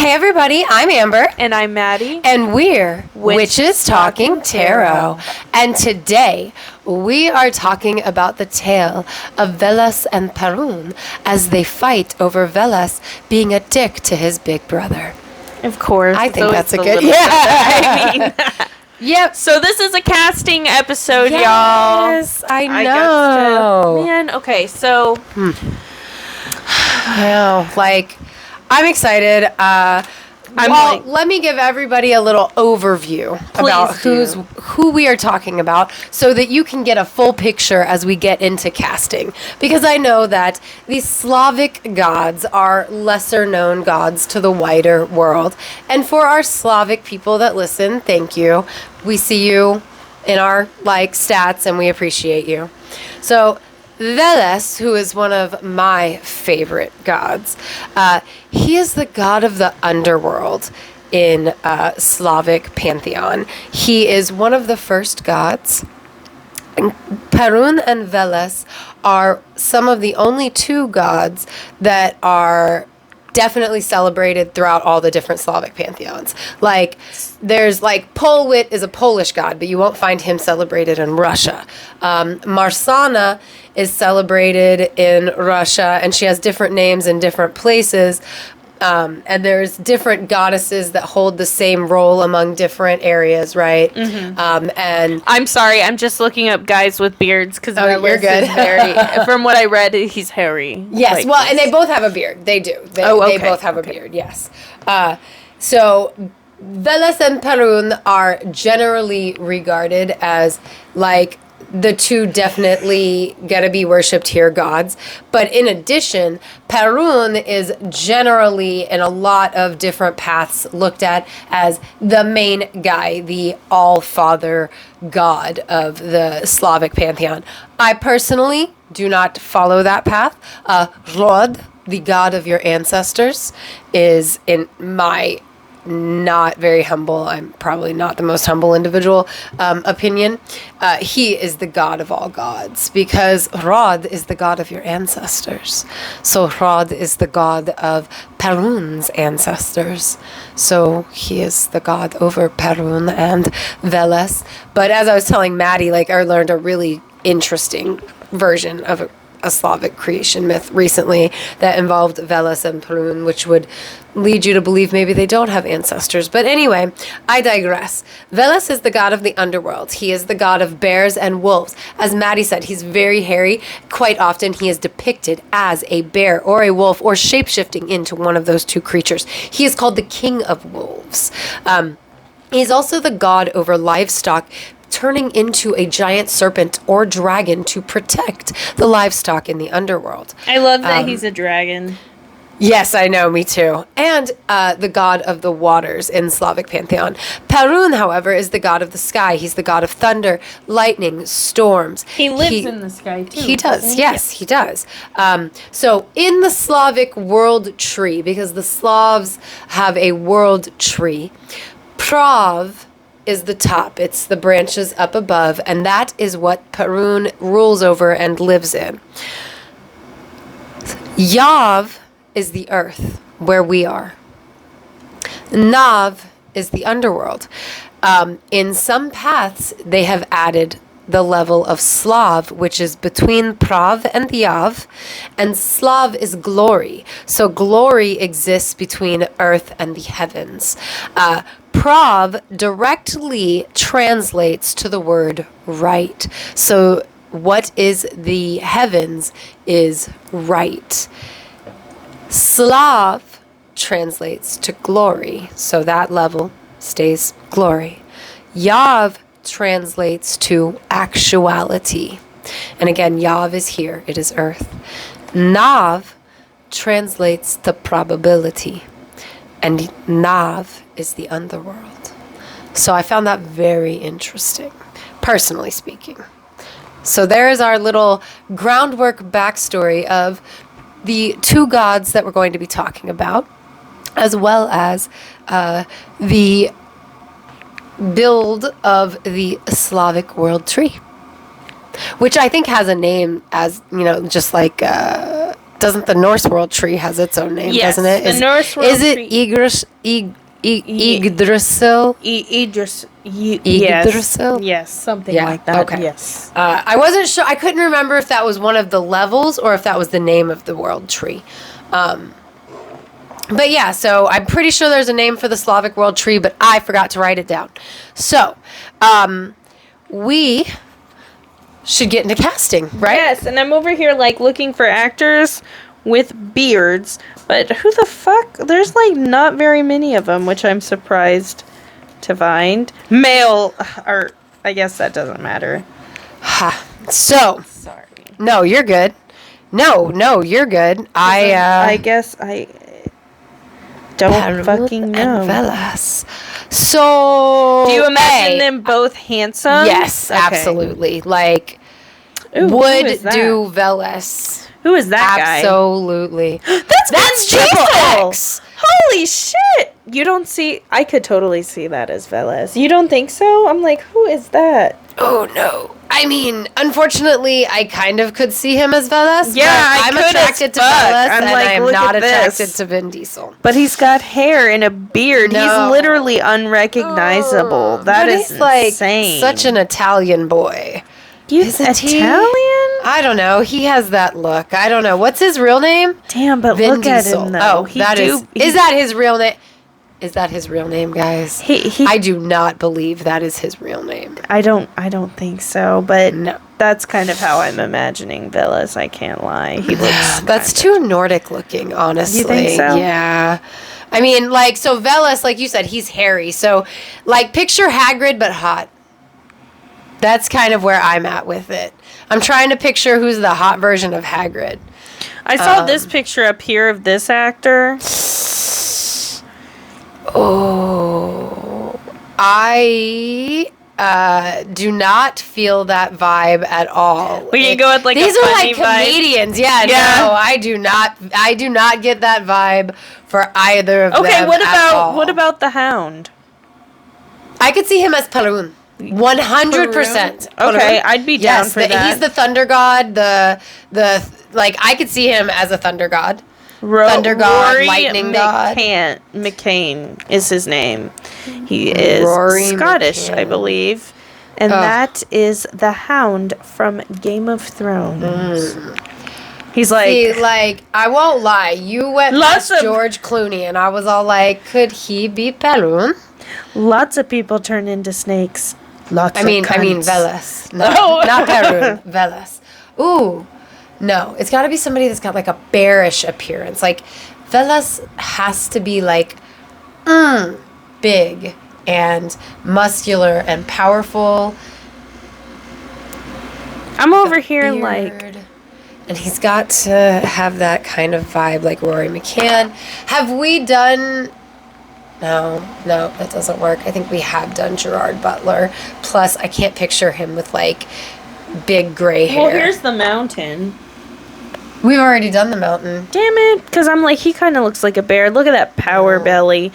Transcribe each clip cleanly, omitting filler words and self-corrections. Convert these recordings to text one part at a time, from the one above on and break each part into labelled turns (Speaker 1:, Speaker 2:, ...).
Speaker 1: Hey everybody, I'm Amber.
Speaker 2: And I'm Maddie.
Speaker 1: And we're Witches Talking Tarot. And today we are talking about the tale of Veles and Perun as they fight over Veles being a dick to his big brother.
Speaker 2: Of course.
Speaker 1: I think that's a good...
Speaker 2: Yeah. I mean...
Speaker 1: Yep.
Speaker 2: So this is a casting episode, y'all.
Speaker 1: Yes, I know.
Speaker 2: Man, okay, so...
Speaker 1: I'm excited. Let me give everybody a little overview about who we are talking about so that you can get a full picture as we get into casting. Because I know that these Slavic gods are lesser known gods to the wider world. And for our Slavic people that listen, thank you. We see you in our stats and we appreciate you. So Veles, who is one of my favorite gods, he is the god of the underworld in Slavic pantheon. He is one of the first gods. And Perun and Veles are some of the only two gods that are definitely celebrated throughout all the different Slavic pantheons. There's Polwit is a Polish god, but you won't find him celebrated in Russia. Marsana is celebrated in Russia, and she has different names in different places. And there's different goddesses that hold the same role among different areas, right? Mm-hmm. And
Speaker 2: I'm sorry, I'm just looking up guys with beards because
Speaker 1: you're good.
Speaker 2: From what I read, he's hairy.
Speaker 1: Yes, and they both have a beard. They do. They both have a beard. Yes. So Veles and Perun are generally regarded as the two definitely gotta be worshipped here gods. But in addition, Perun is generally in a lot of different paths looked at as the main guy, the all-father god of the Slavic pantheon. I personally do not follow that path. Rod, the god of your ancestors, is in my not very humble, I'm probably not the most humble individual, opinion. He is the god of all gods because Rod is the god of your ancestors. So Rod is the god of Perun's ancestors. So he is the god over Perun and Veles. But as I was telling Maddie, I learned a really interesting version of a Slavic creation myth recently that involved Veles and Perun, which would lead you to believe maybe they don't have ancestors. But anyway, I digress. Veles is the god of the underworld. He is the god of bears and wolves. As Maddie said, he's very hairy. Quite often he is depicted as a bear or a wolf or shapeshifting into one of those two creatures. He is called the king of wolves. He's also the god over livestock, turning into a giant serpent or dragon to protect the livestock in the underworld.
Speaker 2: I love that he's a dragon.
Speaker 1: Yes, I know, me too. And the god of the waters in Slavic pantheon. Perun, however, is the god of the sky. He's the god of thunder, lightning, storms.
Speaker 2: He lives in the sky too.
Speaker 1: He does, yes, he does. So in the Slavic world tree, because the Slavs have a world tree, Prav is the top. It's the branches up above, and that is what Perun rules over and lives in. Yav is the earth, where we are. Nav is the underworld. In some paths, they have added the level of Slav, which is between Prav and Yav, and Slav is glory. So glory exists between earth and the heavens. Prav directly translates to the word right. So what is the heavens is right. Slav translates to glory. So that level stays glory. Yav translates to actuality. And again, Yav is here. It is earth. Nav translates to probability. And Nav is the underworld. So I found that very interesting, personally speaking. So there is our little groundwork backstory of the two gods that we're going to be talking about, as well as the build of the Slavic world tree, which I think has a name as, just like doesn't the Norse world tree has its own name, doesn't it?
Speaker 2: The Norse world tree.
Speaker 1: Is it Yggdrasil? Yggdrasil?
Speaker 2: Yes, something like that.
Speaker 1: Okay.
Speaker 2: Yes.
Speaker 1: I wasn't sure. I couldn't remember if that was one of the levels or if that was the name of the world tree. But yeah, so I'm pretty sure there's a name for the Slavic world tree, but I forgot to write it down. So, we should get into casting, right?
Speaker 2: Yes, and I'm over here like looking for actors with beards, but who the fuck? There's like not very many of them, which I'm surprised to find. Male, or I guess that doesn't matter.
Speaker 1: So,
Speaker 2: Sorry.
Speaker 1: no, you're good. No, you're good.
Speaker 2: I guess I don't
Speaker 1: Perun
Speaker 2: fucking know.
Speaker 1: and Veles. So,
Speaker 2: Do you imagine them both handsome?
Speaker 1: Yes,
Speaker 2: Okay.
Speaker 1: absolutely. Like,
Speaker 2: Ooh, who
Speaker 1: would
Speaker 2: is that?
Speaker 1: do Veles.
Speaker 2: Who is that guy?
Speaker 1: Absolutely.
Speaker 2: That's
Speaker 1: Triple
Speaker 2: Diesel!
Speaker 1: X.
Speaker 2: Holy shit! You don't see... I could totally see that as Veles. You don't think so? I'm like, who is that?
Speaker 1: Oh, no. I mean, unfortunately, I kind of could see him as Veles.
Speaker 2: Yeah,
Speaker 1: but
Speaker 2: I'm
Speaker 1: attracted to Veles,
Speaker 2: I'm
Speaker 1: and
Speaker 2: like,
Speaker 1: I am
Speaker 2: look
Speaker 1: not
Speaker 2: at
Speaker 1: attracted
Speaker 2: this.
Speaker 1: to Vin Diesel.
Speaker 2: But he's got hair and a beard.
Speaker 1: No.
Speaker 2: He's literally unrecognizable. That
Speaker 1: But
Speaker 2: is
Speaker 1: he's like
Speaker 2: insane.
Speaker 1: such an Italian boy.
Speaker 2: He's
Speaker 1: Isn't he?
Speaker 2: Italian?
Speaker 1: I don't know. He has that look. I don't know. What's his real name?
Speaker 2: Damn, but
Speaker 1: Vin
Speaker 2: look
Speaker 1: Diesel.
Speaker 2: at him though.
Speaker 1: Oh, is that his real name? Is that his real name, guys? I do not believe that is his real name.
Speaker 2: I don't think so, but
Speaker 1: No.
Speaker 2: that's kind of how I'm imagining Veles. I can't lie. He looks.
Speaker 1: That's too Nordic looking, honestly.
Speaker 2: You think so?
Speaker 1: Yeah. I mean, like, so Veles, like you said, he's hairy. So, like, picture Hagrid, but hot. That's kind of where I'm at with it. I'm trying to picture who's the hot version of Hagrid.
Speaker 2: I saw this picture up here of this actor.
Speaker 1: Oh, I do not feel that vibe at all.
Speaker 2: We can go with like
Speaker 1: these
Speaker 2: a
Speaker 1: are
Speaker 2: funny
Speaker 1: like comedians. Yeah,
Speaker 2: Yeah.
Speaker 1: no, I do not get that vibe for either of them.
Speaker 2: Okay, what
Speaker 1: at
Speaker 2: about the Hound?
Speaker 1: I could see him as Perun. 100%.
Speaker 2: Okay, I'd be down for that.
Speaker 1: He's the thunder god. The like I could see him as a thunder god. Thunder god,
Speaker 2: Rory
Speaker 1: lightning god.
Speaker 2: McCain is his name. He is
Speaker 1: Rory
Speaker 2: Scottish,
Speaker 1: McCann.
Speaker 2: I believe. And that is the Hound from Game of Thrones. He's like...
Speaker 1: See, like, I won't lie. You went
Speaker 2: Lots
Speaker 1: past
Speaker 2: of-
Speaker 1: George Clooney, and I was all like, could he be Perun?
Speaker 2: Lots of people turn into snakes.
Speaker 1: I mean, Veles. No, not Perun. Veles. Ooh. No, it's got to be somebody that's got, like, a bearish appearance. Like, Veles has to be, like, big and muscular and powerful.
Speaker 2: I'm over here
Speaker 1: Beard.
Speaker 2: like...
Speaker 1: And he's got to have that kind of vibe like Rory McCann. Have we done... No, that doesn't work. I think we have done Gerard Butler. Plus, I can't picture him with, like, big gray hair.
Speaker 2: Well, here's the Mountain.
Speaker 1: We've already done the Mountain.
Speaker 2: Damn it, because I'm like, he kind of looks like a bear. Look at that power belly.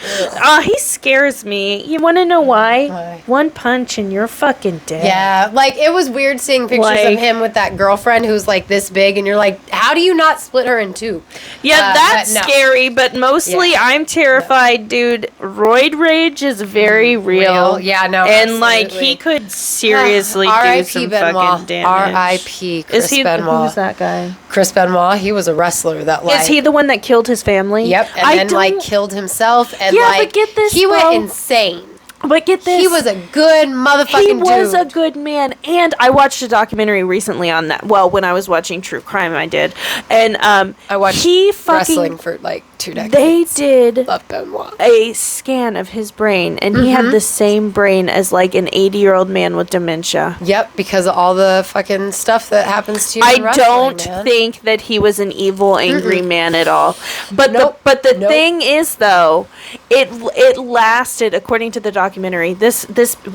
Speaker 2: He scares me. You want to know why?
Speaker 1: Why?
Speaker 2: One punch and you're fucking dead.
Speaker 1: Yeah, like, it was weird seeing pictures
Speaker 2: Like-
Speaker 1: of him with that girlfriend who's, like, this big, and you're like, how do you not split her in two?
Speaker 2: Yeah, that's
Speaker 1: but no.
Speaker 2: scary, but mostly
Speaker 1: Yeah.
Speaker 2: I'm terrified, dude. Roid rage is very real.
Speaker 1: Yeah, no,
Speaker 2: And, like,
Speaker 1: absolutely.
Speaker 2: he could seriously do
Speaker 1: R.I.P.
Speaker 2: some
Speaker 1: Benoit.
Speaker 2: fucking damage.
Speaker 1: R.I.P. Chris
Speaker 2: Is he,
Speaker 1: Benoit.
Speaker 2: who's that guy?
Speaker 1: Chris Benoit, he was a wrestler that, like...
Speaker 2: Is he the one that killed his family?
Speaker 1: Yep, and then, like, killed himself, and,
Speaker 2: Yeah,
Speaker 1: like,
Speaker 2: but get this,
Speaker 1: he
Speaker 2: bro.
Speaker 1: went insane.
Speaker 2: But get this.
Speaker 1: He was a good motherfucking
Speaker 2: He
Speaker 1: dude.
Speaker 2: was a good man, and I watched a documentary recently on that. Well, when I was watching true crime, I did, and
Speaker 1: I watched wrestling for, like, 2 decades.
Speaker 2: They did
Speaker 1: Love Benoit.
Speaker 2: a scan of his brain, and he had the same brain as like an 80-year-old man with dementia.
Speaker 1: Yep, because of all the fucking stuff that happens to you in
Speaker 2: I
Speaker 1: wrestling,
Speaker 2: don't
Speaker 1: man.
Speaker 2: think that he was an evil, angry man at all. But
Speaker 1: Nope.
Speaker 2: the
Speaker 1: Nope.
Speaker 2: thing is, though, it lasted, according to the documentary. This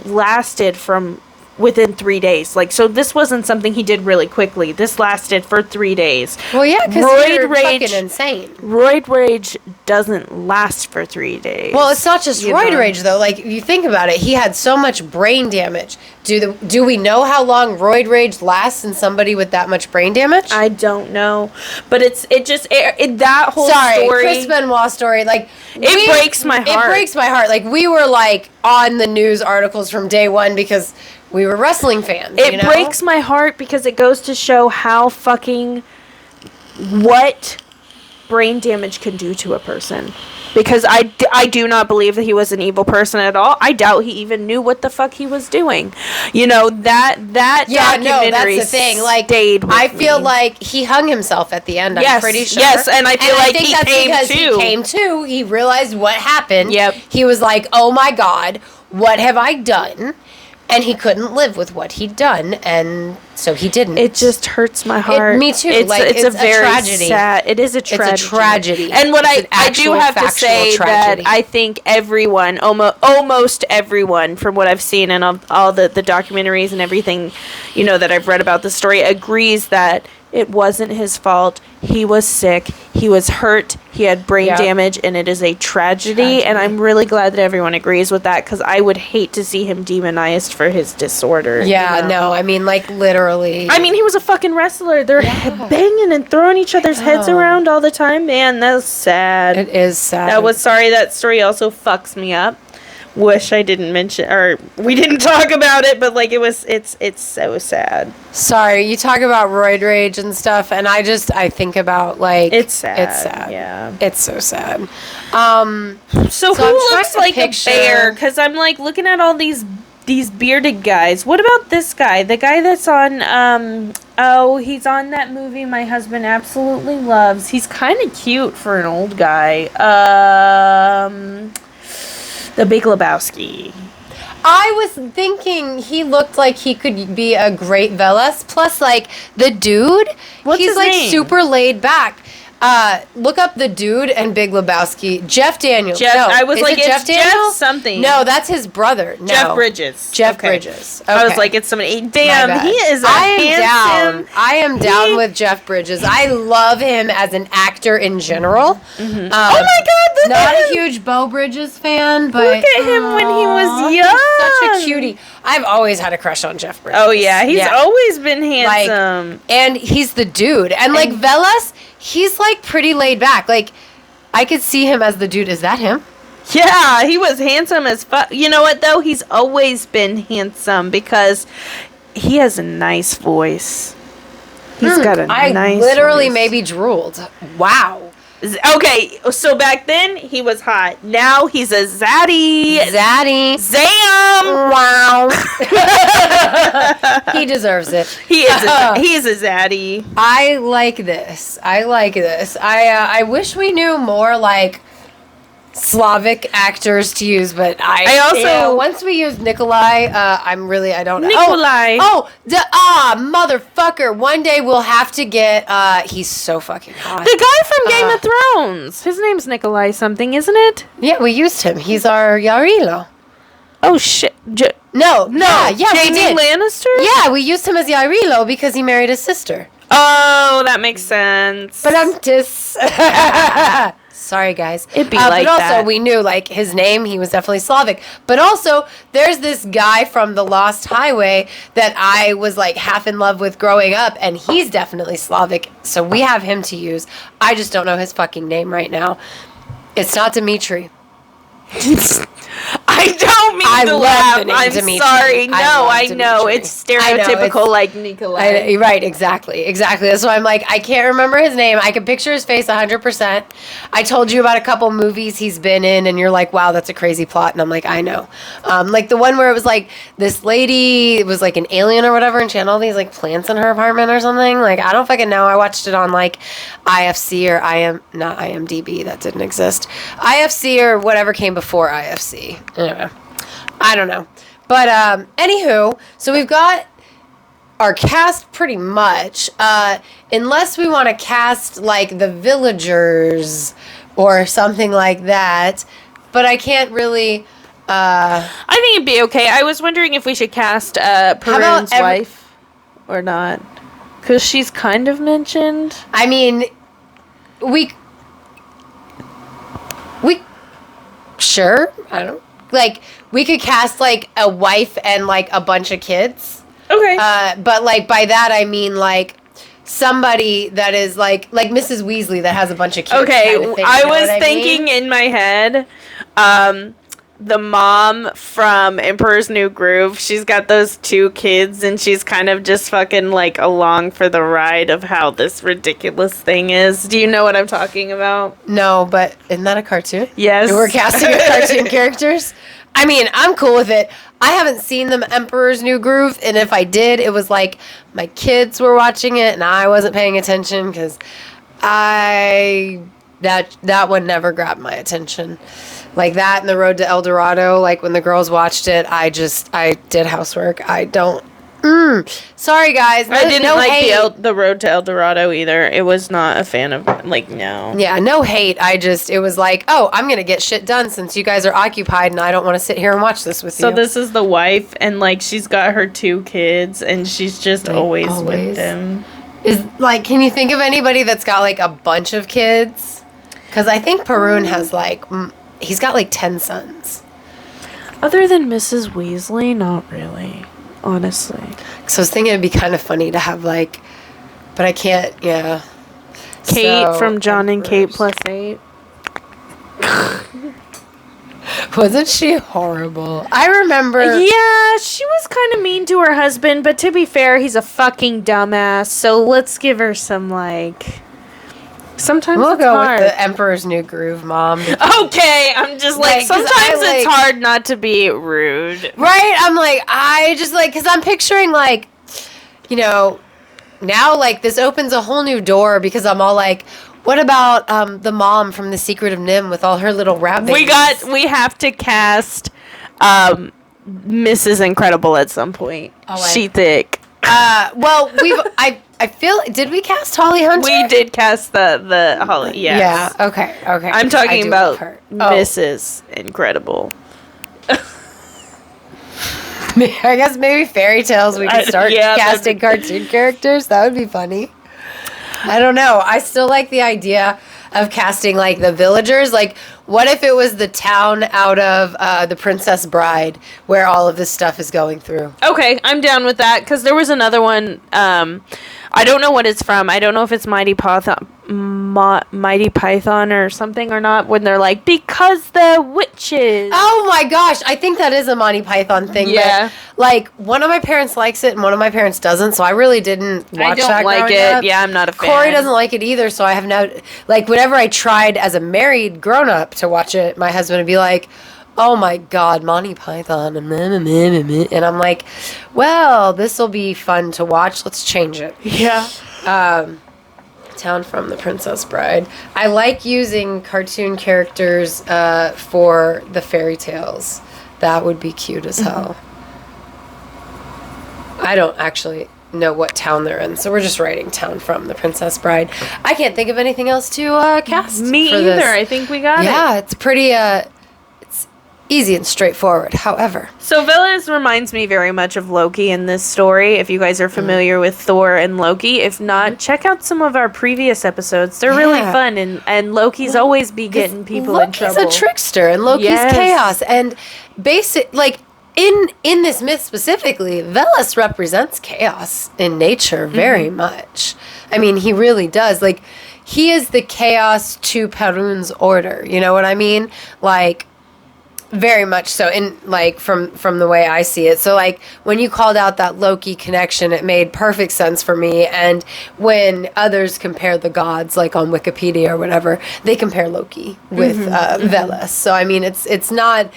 Speaker 2: lasted from within 3 days. Like, so this wasn't something he did really quickly. This lasted for 3 days.
Speaker 1: Well, yeah, because you're fucking insane.
Speaker 2: Roid rage doesn't last for 3 days.
Speaker 1: Well, it's not just roid rage, though. Like, you think about it, he had so much brain damage. Do we know how long roid rage lasts in somebody with that much brain damage?
Speaker 2: I don't know. But that whole story...
Speaker 1: Chris Benoit story, like...
Speaker 2: It breaks my heart.
Speaker 1: It breaks my heart. Like, we were, like, on the news articles from day one because we were wrestling fans,
Speaker 2: It breaks my heart because it goes to show how fucking... what brain damage can do to a person. Because I do not believe that he was an evil person at all. I doubt he even knew what the fuck he was doing. You know, that documentary
Speaker 1: that's the thing. Like,
Speaker 2: stayed with
Speaker 1: I feel
Speaker 2: me.
Speaker 1: like he hung himself at the end,
Speaker 2: yes,
Speaker 1: I'm pretty sure.
Speaker 2: Yes, and I feel like he came to.
Speaker 1: He realized what happened.
Speaker 2: Yep.
Speaker 1: He was like, oh my God, what have I done? And he couldn't live with what he'd done, and so he didn't.
Speaker 2: It just hurts my heart.
Speaker 1: Me too.
Speaker 2: It's a very
Speaker 1: tragedy.
Speaker 2: Sad. It is a tragedy.
Speaker 1: It's a tragedy.
Speaker 2: And what I do have to say
Speaker 1: tragedy.
Speaker 2: that I think everyone, almost everyone, from what I've seen and all the documentaries and everything, that I've read about the story, agrees that it wasn't his fault. He was sick. He was hurt. He had brain damage, and it is a tragedy. And I'm really glad that everyone agrees with that, because I would hate to see him demonized for his disorder.
Speaker 1: Yeah, no, I mean, like, literally.
Speaker 2: I mean, he was a fucking wrestler. They're banging and throwing each other's heads around all the time. Man, that's sad.
Speaker 1: It is sad.
Speaker 2: That story also fucks me up. Wish I didn't mention, or we didn't talk about it, but like it's so sad.
Speaker 1: Sorry, you talk about roid rage and stuff, and I think about, like,
Speaker 2: it's sad.
Speaker 1: It's sad.
Speaker 2: Yeah,
Speaker 1: it's so sad.
Speaker 2: So who looks like a bear? Because I'm like looking at all these bearded guys. What about this guy? The guy that's on he's on that movie my husband absolutely loves. He's kind of cute for an old guy. The Big Lebowski.
Speaker 1: I was thinking he looked like he could be a great Veles. Plus, like, the dude,
Speaker 2: What's his name?
Speaker 1: Super laid back. Look up the dude and Big Lebowski. Jeff Daniels.
Speaker 2: I was like, it's
Speaker 1: Jeff Daniels?
Speaker 2: Jeff something.
Speaker 1: No, that's his brother. No.
Speaker 2: Jeff Bridges.
Speaker 1: Bridges. Okay.
Speaker 2: I was like, it's somebody. Damn, he is handsome.
Speaker 1: I am down with Jeff Bridges. I love him as an actor in general.
Speaker 2: Mm-hmm. Oh my God.
Speaker 1: Not a huge Beau Bridges fan, but
Speaker 2: look at him when he was young.
Speaker 1: He's such a cutie. I've always had a crush on Jeff Bridges.
Speaker 2: Oh yeah, he's always been handsome.
Speaker 1: Like, and he's the dude. And like Veles, he's like pretty laid back. Like, I could see him as the dude. Is that him?
Speaker 2: Yeah, he was handsome as fuck. You know what though? He's always been handsome because he has a nice voice. He's got a nice
Speaker 1: I literally maybe drooled. Wow.
Speaker 2: Okay, so back then he was hot. Now he's a zaddy. Zam.
Speaker 1: Wow. He deserves it.
Speaker 2: He is a zaddy.
Speaker 1: I like this. I wish we knew more like Slavic actors to use, but I also once we use Nikolai, I don't know.
Speaker 2: Nikolai.
Speaker 1: Motherfucker. One day we'll have to get he's so fucking hot.
Speaker 2: The guy from Game of Thrones. His name's Nikolai something, isn't it?
Speaker 1: Yeah, we used him. He's our Yarilo.
Speaker 2: Oh shit.
Speaker 1: No. Yeah,
Speaker 2: Jamie
Speaker 1: we did.
Speaker 2: Lannister?
Speaker 1: Yeah, we used him as Yarilo because he married his sister.
Speaker 2: Oh, that makes sense.
Speaker 1: But I'm just sorry, guys.
Speaker 2: It'd be like
Speaker 1: but also,
Speaker 2: that.
Speaker 1: we knew, like, his name, he was definitely Slavic. But also, there's this guy from The Lost Highway that I was, like, half in love with growing up, and he's definitely Slavic, so we have him to use. I just don't know his fucking name right now. It's not Dimitri.
Speaker 2: I don't mean to laugh. I'm
Speaker 1: Dimitri.
Speaker 2: sorry. No, I know.
Speaker 1: Dimitri.
Speaker 2: It's stereotypical, like Nikolai.
Speaker 1: Right, exactly. That's why I'm like, I can't remember his name. I can picture his face 100%. I told you about a couple movies he's been in, and you're like, wow, that's a crazy plot. And I'm like, I know. Like the one where it was like, this lady, it was like an alien or whatever, and she had all these like plants in her apartment or something. Like, I don't fucking know. I watched it on like IFC or not IMDb. That didn't exist. IFC or whatever came before IFC. I don't know. But anywho, so we've got our cast pretty much. Unless we want to cast like the villagers or something like that. But I can't really
Speaker 2: I think it'd be okay. I was wondering if we should cast Perun's wife or not. Because she's kind of mentioned.
Speaker 1: I mean, we sure, I don't, like, we could cast, like, a wife and, like, a bunch of kids.
Speaker 2: Okay.
Speaker 1: But, like, by that I mean, like, somebody that is, like Mrs. Weasley that has a bunch of kids.
Speaker 2: Okay,
Speaker 1: kind of thing,
Speaker 2: I was thinking in my head, the mom from Emperor's New Groove, she's got those 2 kids, and she's kind of just fucking, like, along for the ride of how this ridiculous thing is. Do you know what I'm talking about?
Speaker 1: No, but isn't that a cartoon?
Speaker 2: Yes.
Speaker 1: We're casting cartoon characters? I mean, I'm cool with it. I haven't seen the Emperor's New Groove, and if I did, it was like my kids were watching it, and I wasn't paying attention, because that one never grabbed my attention. Like that and The Road to El Dorado, like when the girls watched it, I did housework. I don't. Sorry, guys.
Speaker 2: I didn't like the Road to El Dorado either. It was not a fan of, like, no.
Speaker 1: Yeah, no hate. It was like, oh, I'm going to get shit done since you guys are occupied and I don't want to sit here and watch this with you.
Speaker 2: So this is the wife, and, like, she's got her 2 kids, and she's just always with them.
Speaker 1: Like, can you think of anybody that's got, like, a bunch of kids? Because I think Perun has, like... He's got, like, 10 sons.
Speaker 2: Other than Mrs. Weasley, not really, honestly.
Speaker 1: So I was thinking it'd be kind of funny to have, like... But I can't, yeah.
Speaker 2: Kate from John and Kate +8.
Speaker 1: Wasn't she horrible? I remember...
Speaker 2: Yeah, she was kind of mean to her husband, but to be fair, he's a fucking dumbass, so let's give her some, like... Sometimes
Speaker 1: we'll go hard. With the Emperor's New Groove, Mom.
Speaker 2: Okay, I'm just like sometimes it's hard not to be rude.
Speaker 1: Right? I'm like, I just like, because I'm picturing like, you know, now like this opens a whole new door because I'm all like, what about the mom from The Secret of Nim with all her little rat babies?
Speaker 2: We have to cast Mrs. Incredible at some point. Oh, she thick.
Speaker 1: Well, I feel, did we cast Holly Hunter?
Speaker 2: We did cast the Holly, yes.
Speaker 1: Yeah, okay.
Speaker 2: I'm talking about Mrs. Incredible.
Speaker 1: I guess maybe fairy tales we could start casting cartoon characters. That would be funny. I don't know. I still like the idea of casting, like, the villagers. Like, what if it was the town out of The Princess Bride where all of this stuff is going through?
Speaker 2: Okay, I'm down with that, because there was another one, I don't know what it's from. I don't know if it's Mighty Python or something or not, when they're like, because the witches.
Speaker 1: Oh my gosh, I think that is a Monty Python thing.
Speaker 2: Yeah.
Speaker 1: But, like, one of my parents likes it and one of my parents doesn't, so I really didn't watch that.
Speaker 2: I don't like it. Up. Yeah, I'm not a fan.
Speaker 1: Corey doesn't like it either, so I have no... Like, whenever I tried as a married grown-up to watch it, my husband would be like, oh my God, Monty Python. And I'm like, well, this will be fun to watch. Let's change it.
Speaker 2: Yeah.
Speaker 1: Town from The Princess Bride. I like using cartoon characters for the fairy tales. That would be cute as hell. I don't actually know what town they're in, so we're just writing Town from The Princess Bride. I can't think of anything else to cast.
Speaker 2: Me
Speaker 1: for
Speaker 2: either.
Speaker 1: This.
Speaker 2: I think we got it.
Speaker 1: Yeah, it's pretty... it's easy and straightforward, however.
Speaker 2: So Veles reminds me very much of Loki in this story, if you guys are familiar with Thor and Loki. If not, check out some of our previous episodes. They're really fun, and Loki's always be getting people in trouble.
Speaker 1: Loki's a trickster, and Loki's chaos, and in this myth specifically, Veles represents chaos in nature very much. I mean, he really does. Like, he is the chaos to Perun's order, you know what I mean? Like, very much so, in like from the way I see it. So like when you called out that Loki connection, it made perfect sense for me. And when others compare the gods, like on Wikipedia or whatever, they compare Loki with Veles. So I mean, it's not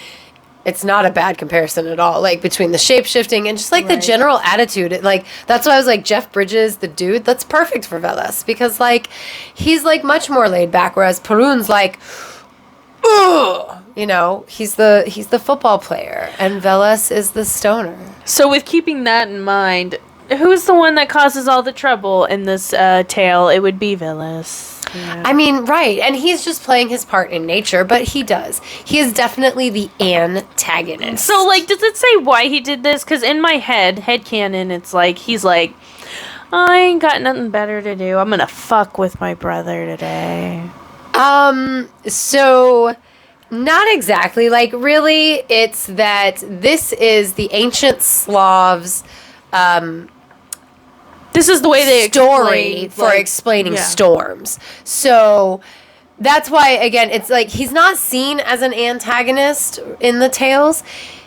Speaker 1: a bad comparison at all. Like between the shape shifting and just like the general attitude. That's why I was like, Jeff Bridges, the dude, that's perfect for Veles, because like he's like much more laid back, whereas Perun's like, ugh. You know, he's the football player, and Veles is the stoner.
Speaker 2: So with keeping that in mind, who's the one that causes all the trouble in this tale? It would be Veles. Yeah.
Speaker 1: I mean, right. And he's just playing his part in nature, but he does. He is definitely the antagonist.
Speaker 2: So, like, does it say why he did this? Because in my headcanon, it's like, he's like, I ain't got nothing better to do. I'm gonna fuck with my brother today.
Speaker 1: So not exactly. Like, really, it's that this is the ancient Slavs,
Speaker 2: this is the way they
Speaker 1: story for explaining storms. So that's why, again, it's like he's not seen as an antagonist in the tales.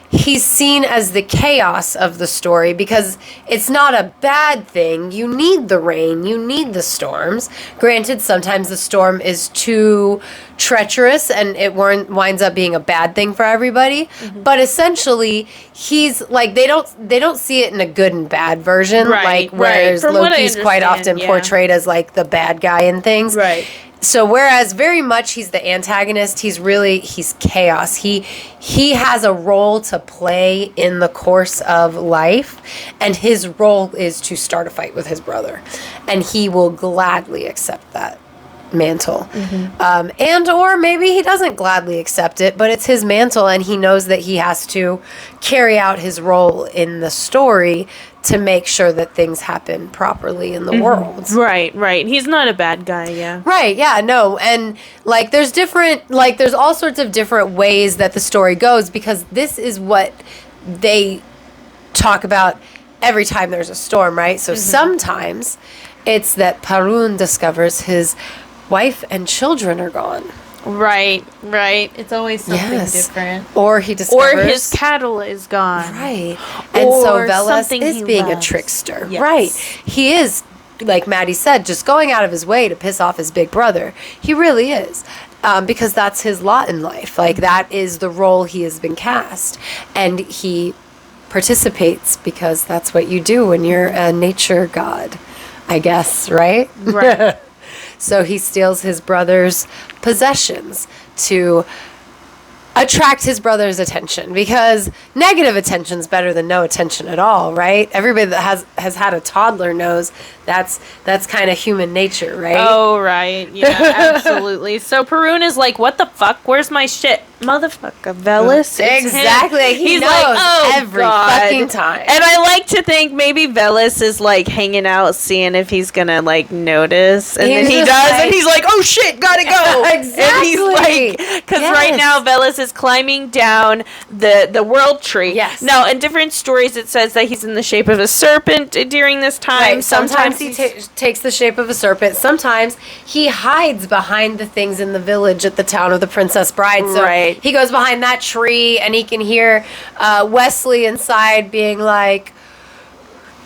Speaker 1: He's seen as the chaos of the story because it's not a bad thing. You need the rain. You need the storms. Granted, sometimes the storm is too treacherous and it winds up being a bad thing for everybody. Mm-hmm. But essentially, he's like, they don't see it in a good and bad version.
Speaker 2: Right,
Speaker 1: like, whereas Loki's quite often portrayed as like the bad guy in things.
Speaker 2: Right.
Speaker 1: So whereas very much he's the antagonist, he's chaos. He has a role to play in the course of life, and his role is to start a fight with his brother, and he will gladly accept that mantle. Mm-hmm. And or maybe he doesn't gladly accept it, but it's his mantle, and he knows that he has to carry out his role in the story to make sure that things happen properly in the world.
Speaker 2: Right. He's not a bad guy, yeah.
Speaker 1: Right, yeah, no. And, like, there's all sorts of different ways that the story goes because this is what they talk about every time there's a storm, right? So sometimes it's that Perun discovers his wife and children are gone.
Speaker 2: Right. It's always something different.
Speaker 1: Or he discovers...
Speaker 2: Or his cattle is gone.
Speaker 1: Right. And so Veles is being a trickster.
Speaker 2: Yes.
Speaker 1: Right. He is, like Maddie said, just going out of his way to piss off his big brother. He really is. Because that's his lot in life. Like, that is the role he has been cast. And he participates because that's what you do when you're a nature god, I guess, right?
Speaker 2: Right.
Speaker 1: So he steals his brother's possessions to attract his brother's attention because negative attention is better than no attention at all, right? Everybody that has had a toddler knows that's kind of human nature, right?
Speaker 2: Oh, right. Yeah, absolutely. So Perun is like, what the fuck? Where's my shit? Motherfucker, Veles.
Speaker 1: Exactly. He's knows like, every fucking time.
Speaker 2: And I like to think maybe Veles is like hanging out, seeing if he's gonna like notice. And then he does, like, and he's like, oh shit, gotta go.
Speaker 1: Exactly.
Speaker 2: And he's like, because right now Veles is climbing down the world tree.
Speaker 1: Yes.
Speaker 2: Now, in different stories, it says that he's in the shape of a serpent during this time.
Speaker 1: Right. Sometimes he takes the shape of a serpent. Sometimes he hides behind the things in the village at the town of the Princess Bride. So he goes behind that tree and he can hear Wesley inside being like,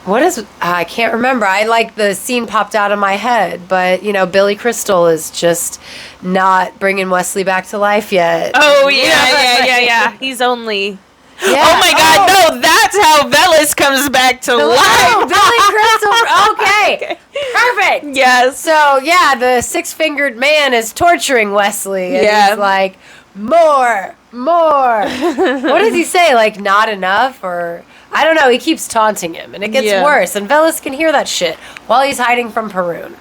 Speaker 1: I can't remember. The scene popped out of my head, but, Billy Crystal is just not bringing Wesley back to life yet.
Speaker 2: Oh, yeah. He's only... Yeah. Oh my God! No, that's how Veles comes back to life.
Speaker 1: Billy Crystal. Okay, perfect.
Speaker 2: Yes.
Speaker 1: So the 6-fingered man is torturing Wesley. And he's like, more. What does he say? Like, not enough, or I don't know. He keeps taunting him, and it gets worse. And Veles can hear that shit while he's hiding from Perun.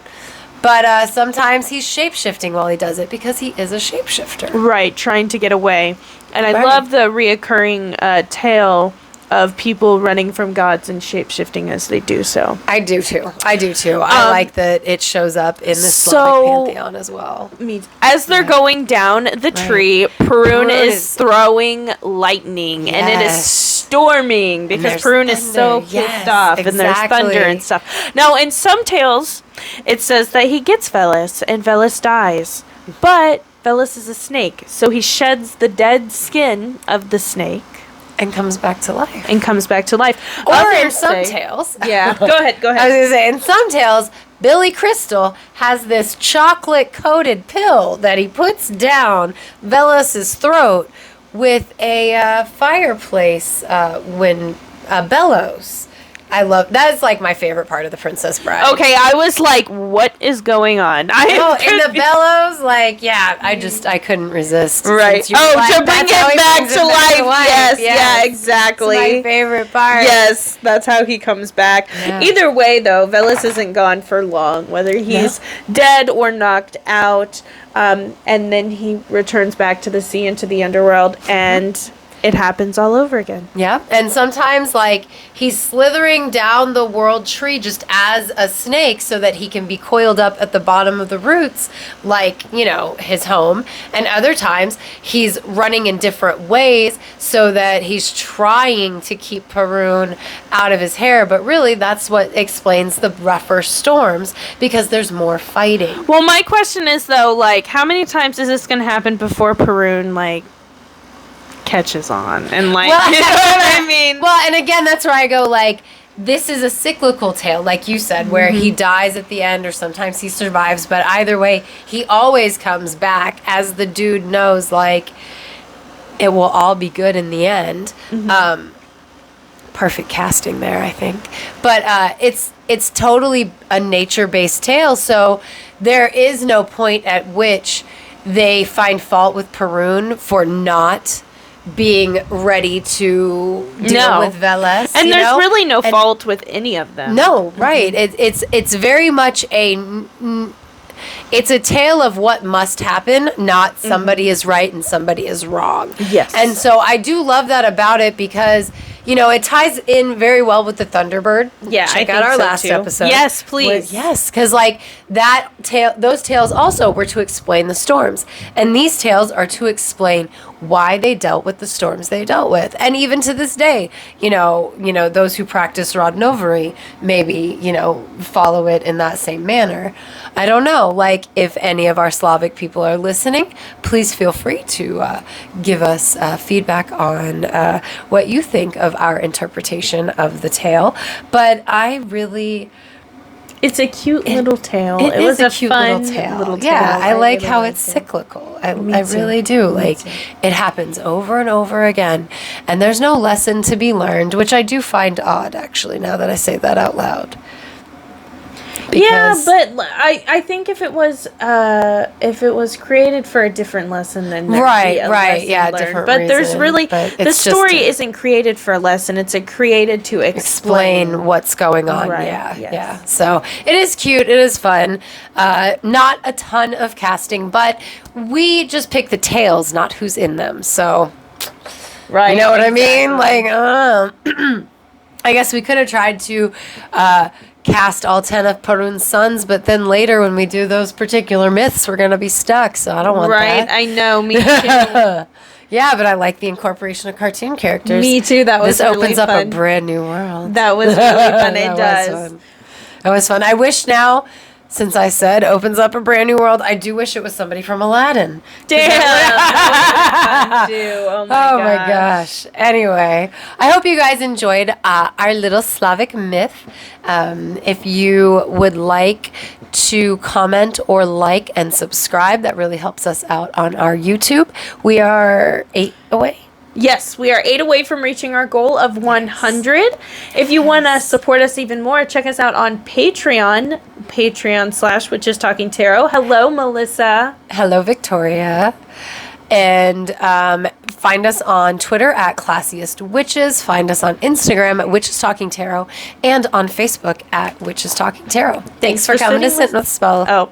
Speaker 1: But sometimes he's shape-shifting while he does it because he is a shapeshifter.
Speaker 2: Right, trying to get away. And I love the reoccurring tale of people running from gods and shape-shifting as they do so.
Speaker 1: I do too. I like that it shows up in the Slavic pantheon as well.
Speaker 2: As they're going down the tree, Perun is throwing lightning, and it is storming because Perun is so pissed off, and there's thunder and stuff. Now, in some tales, it says that he gets Veles, and Veles dies. But Veles is a snake, so he sheds the dead skin of the snake.
Speaker 1: And comes back to life.
Speaker 2: Or
Speaker 1: in some tales.
Speaker 2: Yeah. Go ahead.
Speaker 1: I was going to say, in some tales, Billy Crystal has this chocolate-coated pill that he puts down Veles' throat with a fireplace bellows. I love that. Is like my favorite part of the Princess Bride.
Speaker 2: Okay, I was like, what is going on?
Speaker 1: In the bellows, like, yeah, I couldn't resist.
Speaker 2: Right. To bring it back to life. Yes, yeah, exactly.
Speaker 1: It's my favorite part.
Speaker 2: Yes, that's how he comes back. Yeah. Either way, though, Veles isn't gone for long, whether he's dead or knocked out, and then he returns back to the sea and to the underworld, and it happens all over again.
Speaker 1: Yeah. And sometimes, like, he's slithering down the world tree just as a snake so that he can be coiled up at the bottom of the roots, like, his home. And other times, he's running in different ways so that he's trying to keep Perun out of his hair. But really, that's what explains the rougher storms, because there's more fighting.
Speaker 2: Well, my question is, though, like, how many times is this going to happen before Perun, like, catches on and like, well, you know what I mean?
Speaker 1: Well, and again, that's where I go, like, this is a cyclical tale, like you said, where he dies at the end or sometimes he survives, but either way, he always comes back, as the dude knows, like, it will all be good in the end. Perfect casting there, I think. But it's totally a nature-based tale, so there is no point at which they find fault with Perun for not being ready to deal with Veles.
Speaker 2: And there's really no fault with any of them.
Speaker 1: No, right. It's very much it's a tale of what must happen, not somebody is right and somebody is wrong.
Speaker 2: Yes.
Speaker 1: And so I do love that about it, because it ties in very well with the Thunderbird.
Speaker 2: Yeah,
Speaker 1: check out our last episode.
Speaker 2: Yes, please.
Speaker 1: Because like those tales also were to explain the storms, and these tales are to explain why they dealt with the storms they dealt with. And even to this day, those who practice Rodnovery maybe follow it in that same manner. I don't know. Like, if any of our Slavic people are listening, please feel free to give us feedback on what you think of our interpretation of the tale. But
Speaker 2: it's a cute little tale.
Speaker 1: It was a cute little tale. Yeah, I like how it's cyclical. I really do. Like, it happens over and over again, and there's no lesson to be learned, which I do find odd, actually, now that I say that out loud.
Speaker 2: Yeah, but I think if it was created for a different lesson, then
Speaker 1: right, different.
Speaker 2: But
Speaker 1: reason,
Speaker 2: there's really the story isn't created for a lesson; it's created to explain
Speaker 1: what's going on.
Speaker 2: Right,
Speaker 1: yeah. So it is cute. It is fun. Not a ton of casting, but we just pick the tales, not who's in them. So,
Speaker 2: right,
Speaker 1: you know what I mean? Like, I guess we could have tried to cast all 10 of Perun's sons, but then later when we do those particular myths, we're going to be stuck, so I don't want that.
Speaker 2: Right, I know, me too.
Speaker 1: Yeah, but I like the incorporation of cartoon characters.
Speaker 2: Me too, that was really fun.
Speaker 1: This opens up a brand new world.
Speaker 2: That was really fun, it does.
Speaker 1: That was fun. I wish now, since I said opens up a brand new world, I do wish it was somebody from Aladdin.
Speaker 2: Damn! Oh my gosh.
Speaker 1: Anyway, I hope you guys enjoyed our little Slavic myth. If you would like to comment or like and subscribe, that really helps us out on our YouTube. We are 8 away.
Speaker 2: Yes, we are 8 away from reaching our goal of 100. If you want to support us even more, check us out on Patreon, patreon.com/WitchesTalkingTarot. Hello, Melissa.
Speaker 1: Hello, Victoria. And find us on Twitter at Classiest Witches. Find us on Instagram at WitchesTalkingTarot. And on Facebook at WitchesTalkingTarot. Thanks for coming to sit with us, Spell.
Speaker 2: Oh.